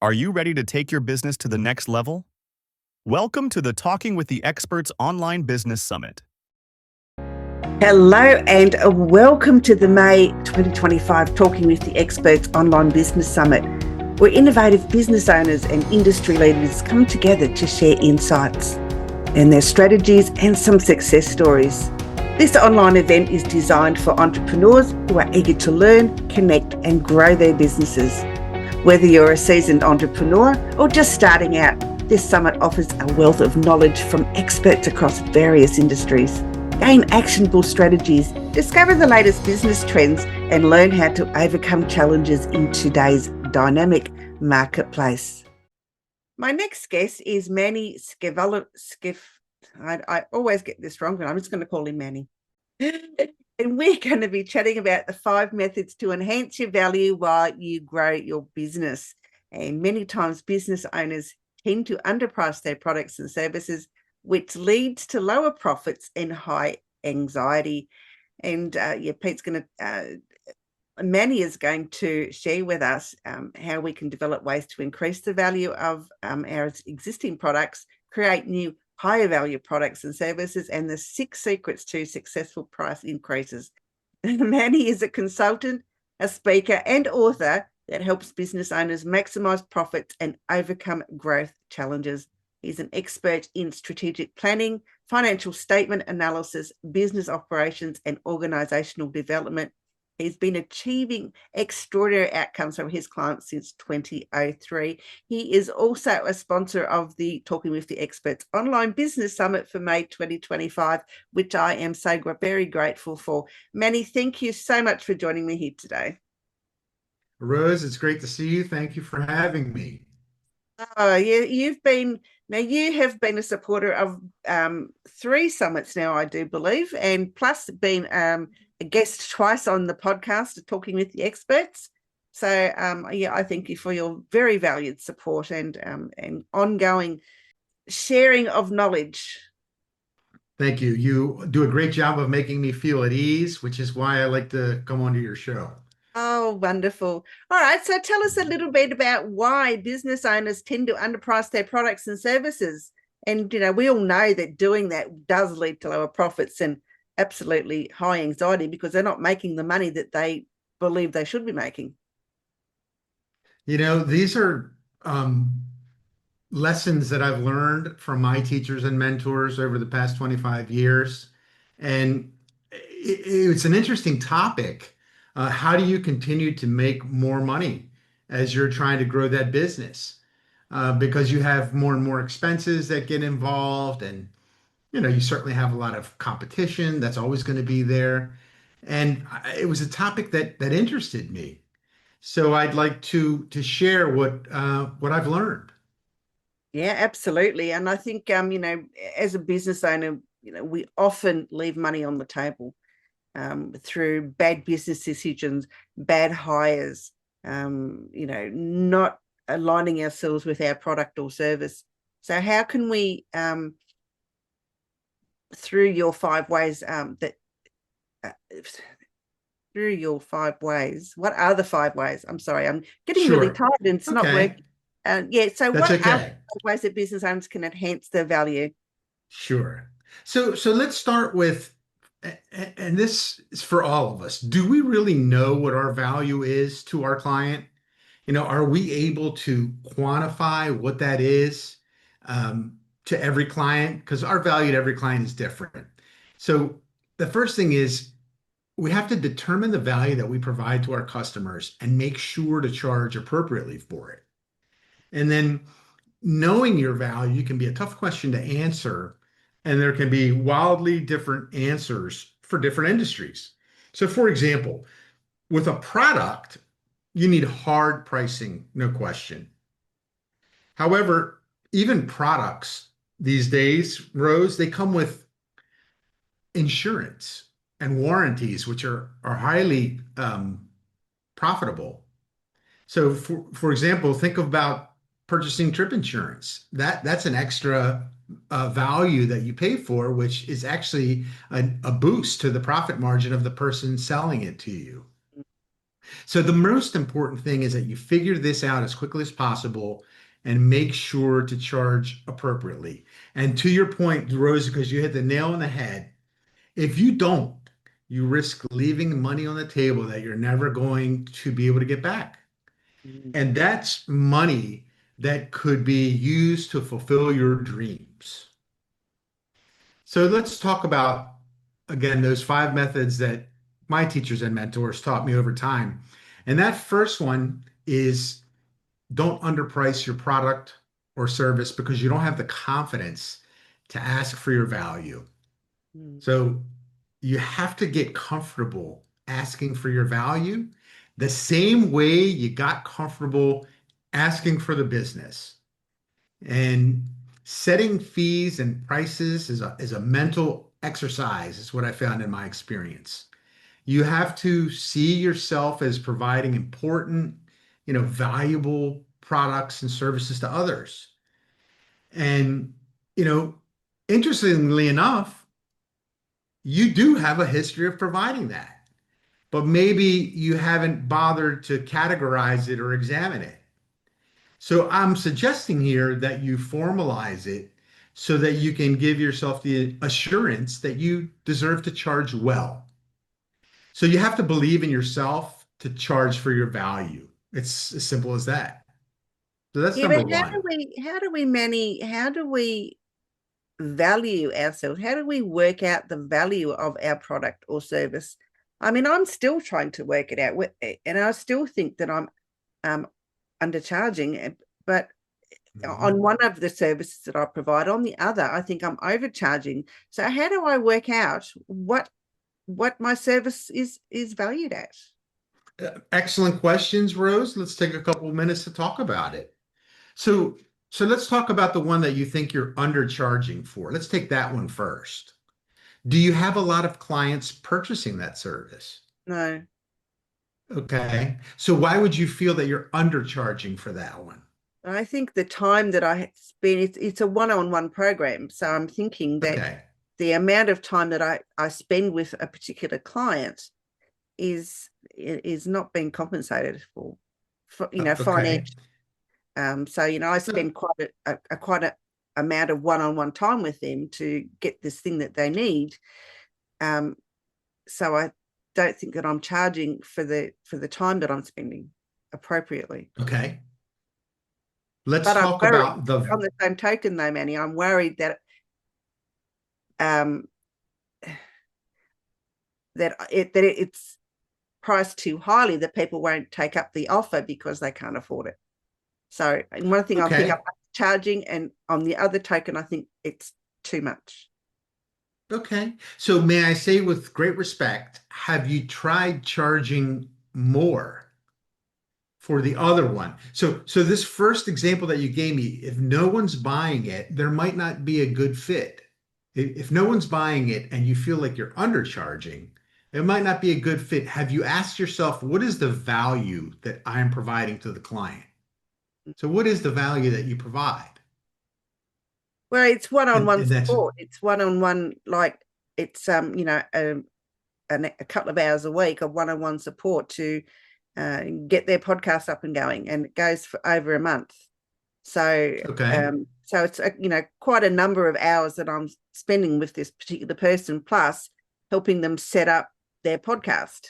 Are you ready to take your business to the next level? Welcome to the Talking with the Experts Online Business Summit. Hello and welcome to the May 2025 Talking with the Experts Online Business Summit, where innovative business owners and industry leaders come together to share insights and their strategies and some success stories. This online event is designed for entrepreneurs who are eager to learn, connect and grow their businesses. Whether you're a seasoned entrepreneur or just starting out, this summit offers a wealth of knowledge from experts across various industries. Gain actionable strategies, discover the latest business trends, and learn how to overcome challenges in today's dynamic marketplace. My next guest is Manny Skevofilax. I always get this wrong, but I'm just going to call him Manny. And we're going to be chatting about the 5 methods to enhance your value while you grow your business. And many times business owners tend to underprice their products and services, which leads to lower profits and high anxiety. And Manny is going to share with us how we can develop ways to increase the value of our existing products, create new higher value products and services, and the 6 secrets to successful price increases. Manny is a consultant, a speaker, and author that helps business owners maximize profits and overcome growth challenges. He's an expert in strategic planning, financial statement analysis, business operations, and organizational development. He's been achieving extraordinary outcomes from his clients since 2003. He is also a sponsor of the Talking with the Experts Online Business Summit for May 2025, which I am so very grateful for. Manny, thank you so much for joining me here today. Rose, it's great to see you. Thank you for having me. Oh, yeah, you have been a supporter of 3 summits now, I do believe, and plus been a guest twice on the podcast, Talking with the Experts. So, I thank you for your very valued support and ongoing sharing of knowledge. Thank you. You do a great job of making me feel at ease, which is why I like to come onto your show. Oh, wonderful. All right. So tell us a little bit about why business owners tend to underprice their products and services. And, we all know that doing that does lead to lower profits and absolutely high anxiety because they're not making the money that they believe they should be making. These are lessons that I've learned from my teachers and mentors over the past 25 years. And it's an interesting topic. How do you continue to make more money as you're trying to grow that business? Because you have more and more expenses that get involved, and you certainly have a lot of competition that's always going to be there. And it was a topic that interested me. So I'd like to share what I've learned. Yeah, absolutely. And I think, as a business owner, we often leave money on the table through bad business decisions, bad hires, not aligning ourselves with our product or service. So how can we, through your 5 ways, through your 5 ways, what are the 5 ways? I'm sorry, I'm getting really Sure. tired and it's not Okay. working. So That's what are the okay. 5 ways that business owners can enhance their value? Sure. So let's start with, and this is for all of us. Do we really know what our value is to our client? Are we able to quantify what that is to every client? Because our value to every client is different. So the first thing is we have to determine the value that we provide to our customers and make sure to charge appropriately for it. And then knowing your value can be a tough question to answer, and there can be wildly different answers for different industries. So, for example, with a product, you need hard pricing, no question. However, even products these days, Rose, they come with insurance and warranties, which are highly profitable. So, for example, think about purchasing trip insurance. That's an extra value that you pay for, which is actually a boost to the profit margin of the person selling it to you. So the most important thing is that you figure this out as quickly as possible and make sure to charge appropriately. And to your point, Rose, because you hit the nail on the head, if you don't, you risk leaving money on the table that you're never going to be able to get back. Mm. And that's money that could be used to fulfill your dreams. So let's talk about, again, those five methods that my teachers and mentors taught me over time. And that first one is don't underprice your product or service because you don't have the confidence to ask for your value. Mm. So you have to get comfortable asking for your value the same way you got comfortable asking for the business. And setting fees and prices is a mental exercise, is what I found in my experience. You have to see yourself as providing important, valuable products and services to others. And, you know, interestingly enough, you do have a history of providing that, but maybe you haven't bothered to categorize it or examine it. So I'm suggesting here that you formalize it so that you can give yourself the assurance that you deserve to charge well. So you have to believe in yourself to charge for your value. It's as simple as that. So that's Yeah, number but one. how do we value ourselves? How do we work out the value of our product or service? I mean, I'm still trying to work it out, and I still think that I'm um, undercharging, but on Mhm. one of the services that I provide, on the other, I think I'm overcharging. So how do I work out what my service is valued at? Excellent questions, Rose. Let's take a couple of minutes to talk about it. So, so let's talk about the one that you think you're undercharging for. Let's take that one first. Do you have a lot of clients purchasing that service? No, Okay. So why would you feel that you're undercharging for that one? I think the time that I spend, it's a one-on-one program. So I'm thinking that Okay. the amount of time that I spend with a particular client is not being compensated for Okay. financially. So I No, spend quite a amount of one-on-one time with them to get this thing that they need. Um, so I don't think that I'm charging for the time that I'm spending appropriately. okay. Let's But I'm talk worried about the, on the same token though, Manny, I'm worried um it's priced too highly that people won't take up the offer because they can't afford it. So and one thing I think I'm okay. charging, and on the other token, I think it's too much. Okay. So may I say with great respect, have you tried charging more for the other one? So this first example that you gave me, if no one's buying it, there might not be a good fit. If no one's buying it and you feel like you're undercharging, it might not be a good fit. Have you asked yourself, what is the value that I'm providing to the client? So what is the value that you provide? Well, it's one-on-one And that's support. It's one-on-one, like it's a couple of hours a week of one-on-one support to get their podcast up and going, and it goes for over a month. So okay. so it's quite a number of hours that I'm spending with this particular person, plus helping them set up their podcast.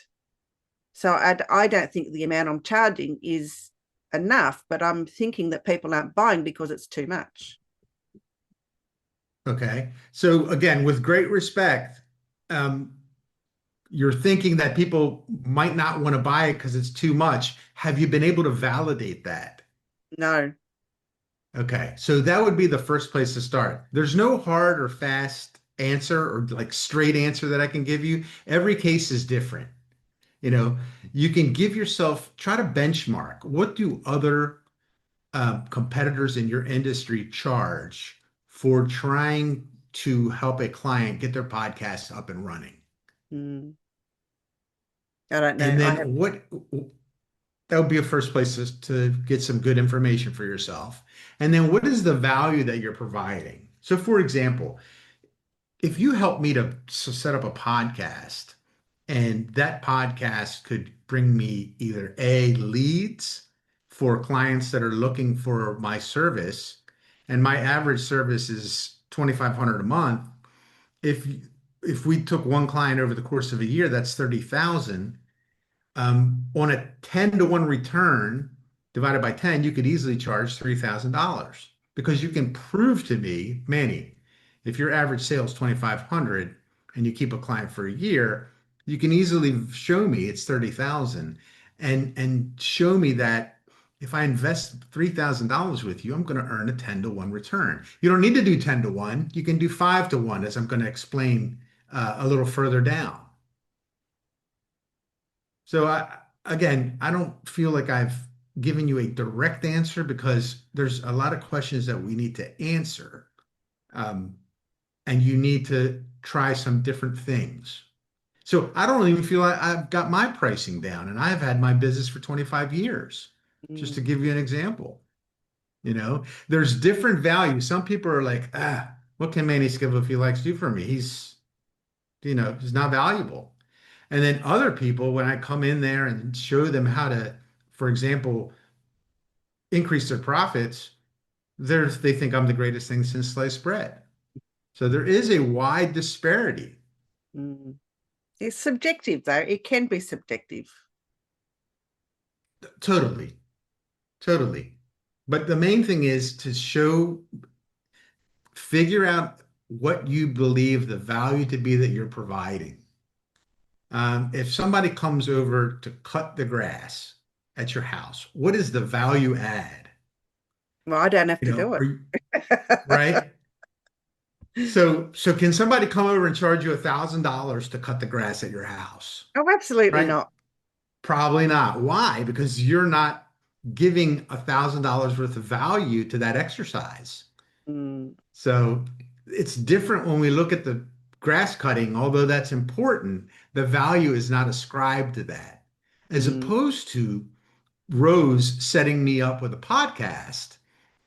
So I don't think the amount I'm charging is enough, but I'm thinking that people aren't buying because it's too much. Okay. So again, with great respect, um, you're thinking that people might not want to buy it because it's too much. Have you been able to validate that? No. Okay. So that would be the first place to start. There's no hard or fast answer or like straight answer that I can give you. Every case is different. You know, you can give yourself, try to benchmark. What do other competitors in your industry charge for trying to help a client get their podcast up and running? Mm, I don't know. And I have. then what that would be a first place to get some good information for yourself. And then what is the value that you're providing? So, for example, if you help me to set up a podcast and that podcast could bring me either A, leads for clients that are looking for my service, and my average service is 2,500 a month. If if we took one client over the course of a year, that's 30,000. On a 10-to-1 return divided by 10, you could easily charge $3,000 because you can prove to me, Manny, if your average sale is 2,500 and you keep a client for a year, you can easily show me it's 30,000 and show me that if I invest $3,000 with you, I'm going to earn a 10-to-1 return. You don't need to do 10-to-1. You can do 5-to-1, as I'm going to explain a little further down. So again, I don't feel like I've given you a direct answer because there's a lot of questions that we need to answer. Um, and you need to try some different things. So I don't even feel like I've got my pricing down, and I've had my business for 25 years, just to Mm, give you an example. There's different values. Some people are like, what can Manny Skevofilax do for me? He's not valuable. And then other people, when I come in there and show them how to, for example, increase their profits, they think I'm the greatest thing since sliced bread. So there is a wide disparity. mm. It's subjective, though. It can be subjective. Totally, totally. But the main thing is to figure out what you believe the value to be that you're providing. If somebody comes over to cut the grass at your house, what is the value add? Well, I don't have to do Are it. you right? So can somebody come over and charge you $1,000 to cut the grass at your house? Oh, absolutely Right? not. Probably not. Why? Because you're not giving $1,000 worth of value to that exercise. Mm, So it's different when we look at the grass cutting, although that's important, the value is not ascribed to that. As mm, opposed to Rose setting me up with a podcast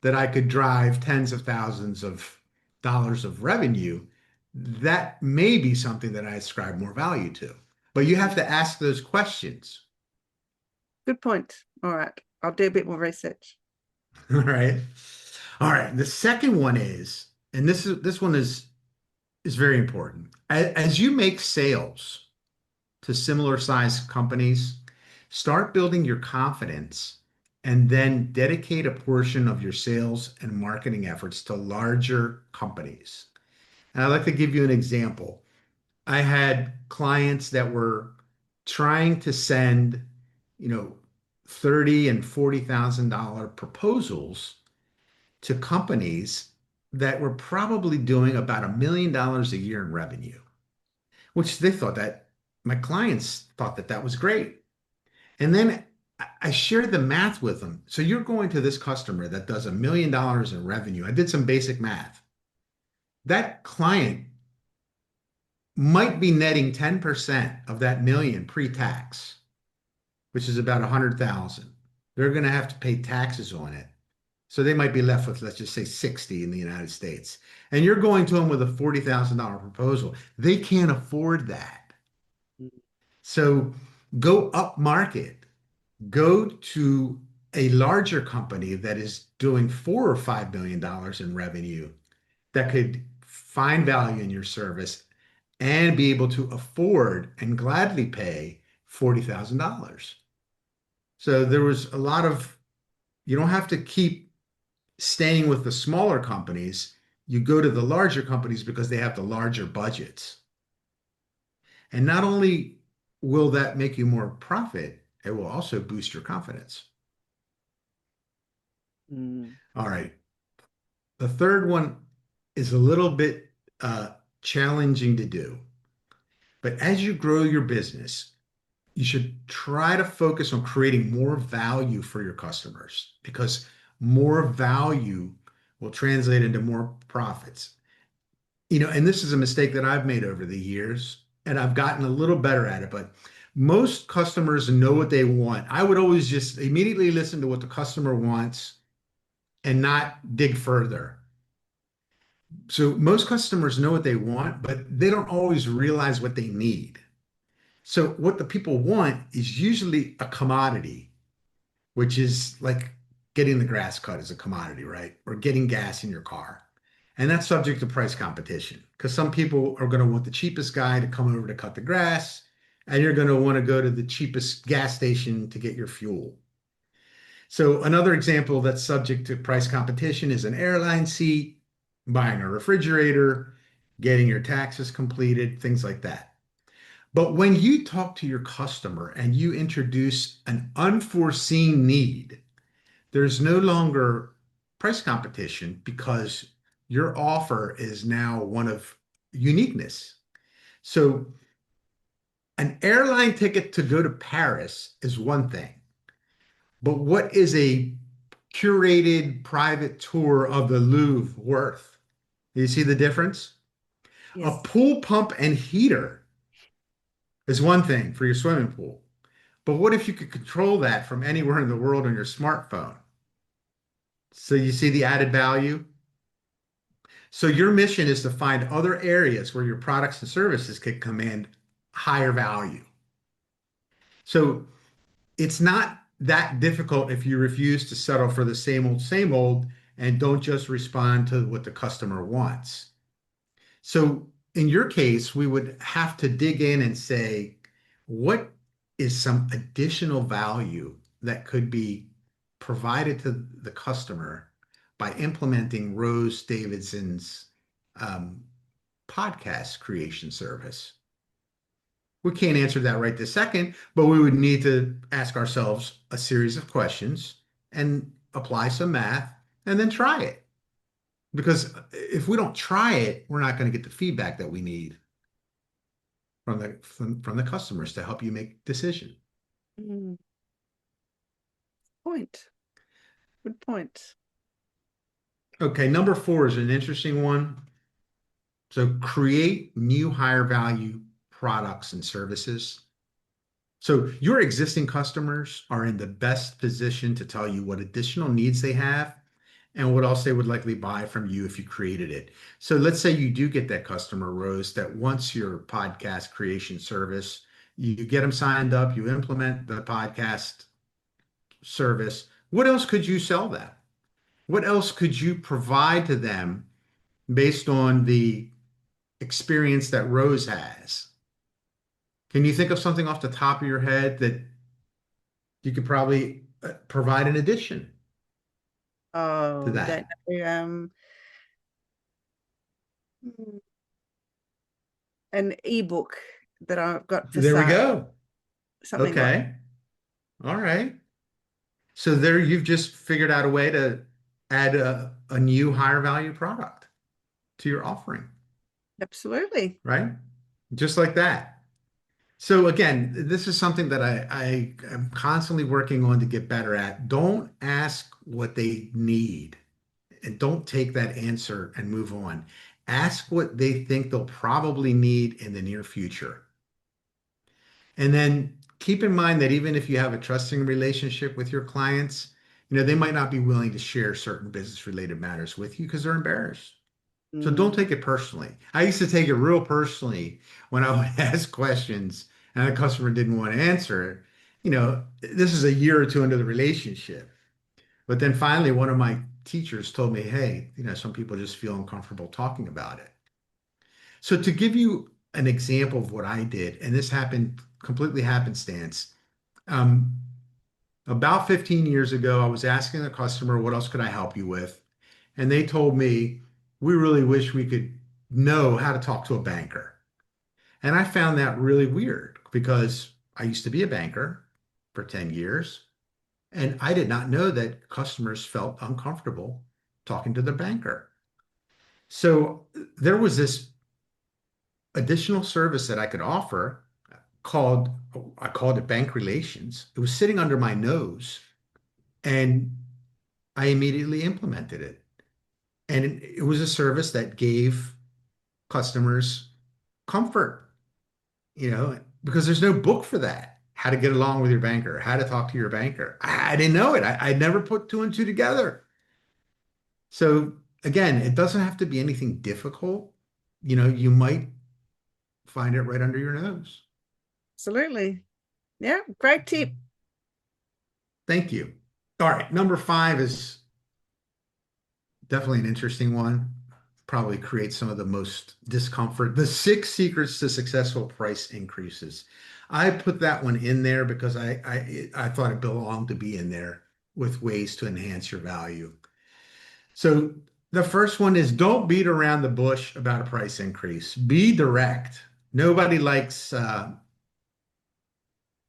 that I could drive tens of thousands of dollars of revenue, that may be something that I ascribe more value to. But you have to ask those questions. good point. All right. I'll do a bit more research. All right. All right. The second one is, and this one is very important. As you make sales to similar sized companies, start building your confidence and then dedicate a portion of your sales and marketing efforts to larger companies. And I'd like to give you an example. I had clients that were trying to send, you know, 30 and $40,000 proposals to companies that were probably doing about $1 million a year in revenue, which they thought that my clients thought that that was great. And then I shared the math with them. So you're going to this customer that does $1 million in revenue. I did some basic math. That client might be netting 10% of that million pre-tax, which is about 100,000. They're going to have to pay taxes on it. So they might be left with, let's just say 60 in the United States. And you're going to them with a $40,000 proposal. They can't afford that. So go up market, go to a larger company that is doing $4 or $5 million in revenue that could find value in your service and be able to afford and gladly pay $40,000. So there was a lot of, you don't have to keep staying with the smaller companies. You go to the larger companies because they have the larger budgets. And not only will that make you more profit, it will also boost your confidence. Mm, All right. The third one is a little bit challenging to do. But as you grow your business, you should try to focus on creating more value for your customers because more value will translate into more profits. And this is a mistake that I've made over the years, and I've gotten a little better at it, but most customers know what they want. I would always just immediately listen to what the customer wants and not dig further. So most customers know what they want, but they don't always realize what they need. So what the people want is usually a commodity, which is like getting the grass cut is a commodity, right? Or getting gas in your car. And that's subject to price competition because some people are going to want the cheapest guy to come over to cut the grass, and you're going to want to go to the cheapest gas station to get your fuel. So another example that's subject to price competition is an airline seat, buying a refrigerator, getting your taxes completed, things like that. But when you talk to your customer and you introduce an unforeseen need, there's no longer price competition because your offer is now one of uniqueness. So an airline ticket to go to Paris is one thing, but what is a curated private tour of the Louvre worth? You see the difference? A Yes. pool pump and heater is one thing for your swimming pool. But what if you could control that from anywhere in the world on your smartphone? So you see the added value? So your mission is to find other areas where your products and services could command higher value. So it's not that difficult if you refuse to settle for the same old, and don't just respond to what the customer wants. So in your case, we would have to dig in and say, what is some additional value that could be provided to the customer by implementing Rose Davidson's um, podcast creation service? We can't answer that right this second, but we would need to ask ourselves a series of questions and apply some math and then try it. Because if we don't try it, we're not going to get the feedback that we need from the customers to help you make decision. Mm, point. Good point. Okay, number four is an interesting one. So create new higher value products and services. So your existing customers are in the best position to tell you what additional needs they have and what else they would likely buy from you if you created it. So let's say you do get that customer, Rose, that wants your podcast creation service. You get them signed up, you implement the podcast service. What else could you sell them? What else could you provide to them based on the experience that Rose has? Can you think of something off the top of your head that you could probably provide in addition to Oh, don't that? know. An ebook that I've got for There we sale, go. something like. Okay. All right. So there you've just figured out a way to add a new higher value product to your offering, Absolutely. right? Just like that. So again, this is something that I am constantly working on to get better at. Don't ask what they need and don't take that answer and move on. Ask what they think they'll probably need in the near future. And then keep in mind that even if you have a trusting relationship with your clients, they might not be willing to share certain business related matters with you because they're embarrassed. So don't Mm, take it personally. I used to take it real personally when I would ask questions and the customer didn't want to answer it. This is a year or two into the relationship. But then finally, one of my teachers told me, hey, some people just feel uncomfortable talking about it. So to give you an example of what I did, and this happened completely happenstance, um, about 15 years ago, I was asking a customer, what else could I help you with? And they told me, we really wish we could know how to talk to a banker. And I found that really weird because I used to be a banker for 10 years, and I did not know that customers felt uncomfortable talking to the banker. So there was this additional service that I could offer called, I called it bank relations. It was sitting under my nose, and I immediately implemented it. And it was a service that gave customers comfort, because there's no book for that. How to get along with your banker, how to talk to your banker. I didn't know it. I never put two and two together. So again, it doesn't have to be anything difficult. You might find it right under your nose. Absolutely. Yeah, great tip. Thank you. All right, number five is definitely an interesting one. Probably creates some of the most discomfort. The six secrets to successful price increases. I put that one in there because I thought it belonged to be in there with ways to enhance your value. So the first one is don't beat around the bush about a price increase. Be direct. Nobody likes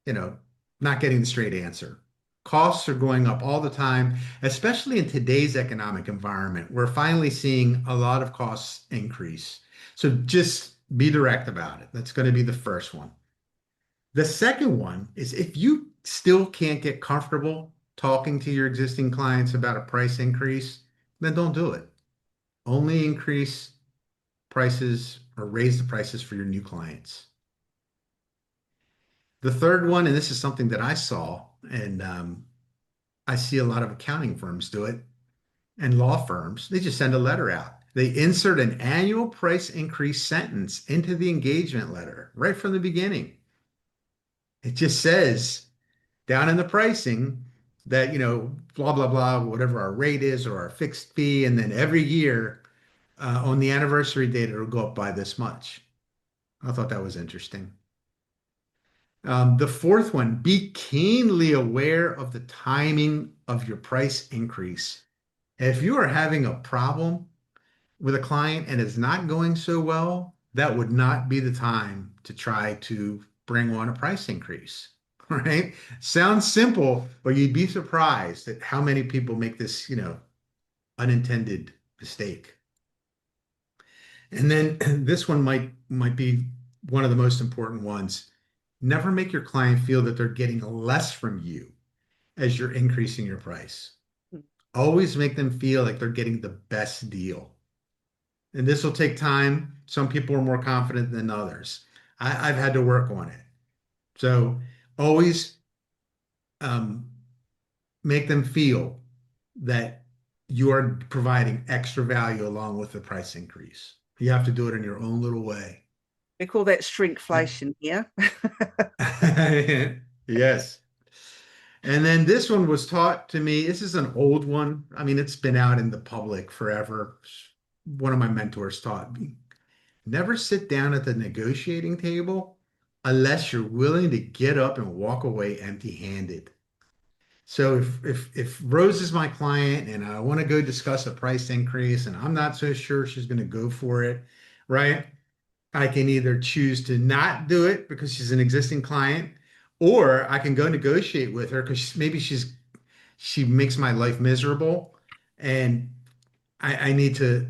you know, not getting the straight answer. Costs are going up all the time, especially in today's economic environment. We're finally seeing a lot of costs increase. So just be direct about it. That's going to be the first one. The second one is if you still can't get comfortable talking to your existing clients about a price increase, then don't do it. Only increase prices or raise the prices for your new clients. The third one, and this is something that I saw, and I see a lot of accounting firms do it and law firms, they just send a letter out. They insert an annual price increase sentence into the engagement letter right from the beginning. It just says down in the pricing that, blah, blah, blah, whatever our rate is or our fixed fee. And then every year on the anniversary date, it'll go up by this much. I thought that was interesting. The fourth one, be keenly aware of the timing of your price increase. If you are having a problem with a client and it's not going so well, that would not be the time to try to bring on a price increase, right? Sounds simple, but you'd be surprised at how many people make this, unintended mistake. And then this one might be one of the most important ones. Never make your client feel that they're getting less from you as you're increasing your price. Always make them feel like they're getting the best deal. And this will take time. Some people are more confident than others. I've had to work on it. So always um, make them feel that you are providing extra value along with the price increase. You have to do it in your own little way. We call that shrinkflation here. Yes. And then this one was taught to me. This is an old one. I mean, it's been out in the public forever. One of my mentors taught me, never sit down at the negotiating table unless you're willing to get up and walk away empty-handed. So if Rose is my client and I want to go discuss a price increase and I'm not so sure she's going to go for it, right? I can either choose to not do it because she's an existing client, or I can go negotiate with her because maybe she makes my life miserable and I need to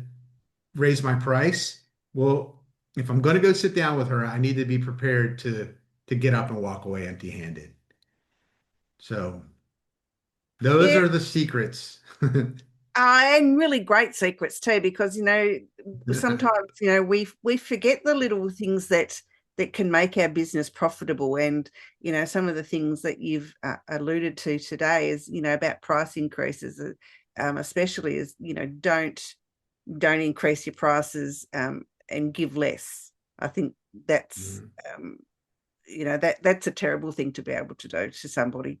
raise my price. Well, if I'm going to go sit down with her, I need to be prepared to get up and walk away empty-handed. So those Yeah, are the secrets. and really great secrets too, because sometimes we forget the little things that can make our business profitable, and some of the things that you've alluded to today is about price increases, especially is don't increase your prices and give less. I think that's Mhm. that's a terrible thing to be able to do to somebody.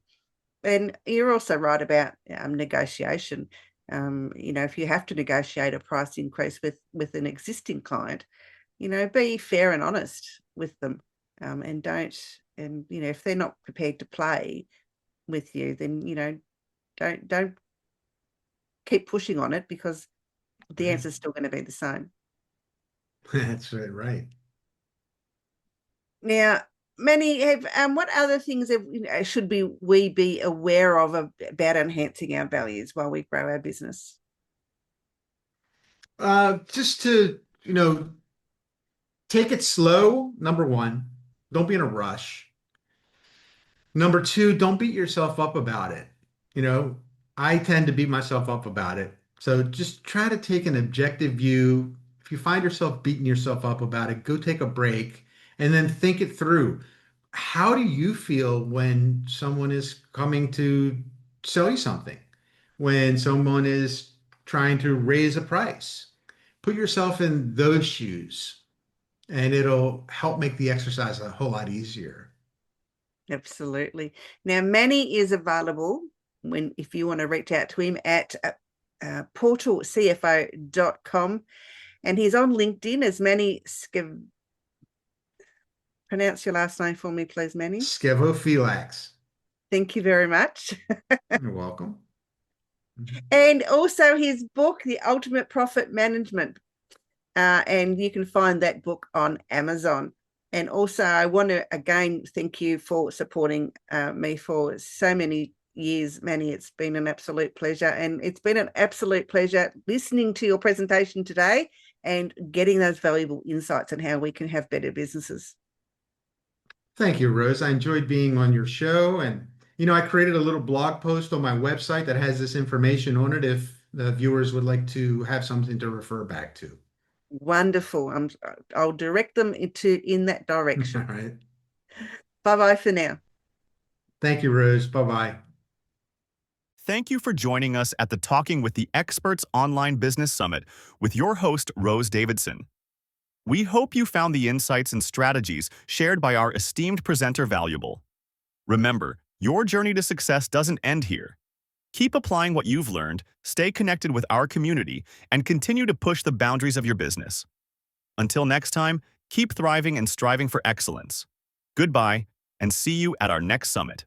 And you're also right about negotiation. If you have to negotiate a price increase with an existing client, be fair and honest with them, and don't. And if they're not prepared to play with you, then don't keep pushing on it, because the Right. answer is still going to be the same. That's right, right. Now, Manny, have what other things should we be aware of about enhancing our values while we grow our business? Just to, take it slow, number one. Don't be in a rush. Number two, don't beat yourself up about it. You know, I tend to beat myself up about it. So just try to take an objective view. If you find yourself beating yourself up about it, go take a break and then think it through. How do you feel when someone is coming to sell you something? When someone is trying to raise a price? Put yourself in those shoes and it'll help make the exercise a whole lot easier. Absolutely. Now, Manny is available if you want to reach out to him at portalcfo.com, and he's on LinkedIn as Manny Skev. Pronounce your last name for me, please, Manny. Skevofilax. Thank you very much. You're welcome. And also his book, The Ultimate Profit Management. And you can find that book on Amazon. And also, I want to again thank you for supporting me for so many years, Manny. It's been an absolute pleasure. And it's been an absolute pleasure listening to your presentation today and getting those valuable insights on how we can have better businesses. Thank you, Rose. I enjoyed being on your show. And, I created a little blog post on my website that has this information on it if the viewers would like to have something to refer back to. Wonderful. I'll direct them in that All direction. right. Bye-bye for now. Thank you, Rose. Bye-bye. Thank you for joining us at the Talking with the Experts Online Business Summit with your host, Rose Davidson. We hope you found the insights and strategies shared by our esteemed presenter valuable. Remember, your journey to success doesn't end here. Keep applying what you've learned, stay connected with our community, and continue to push the boundaries of your business. Until next time, keep thriving and striving for excellence. Goodbye, and see you at our next summit.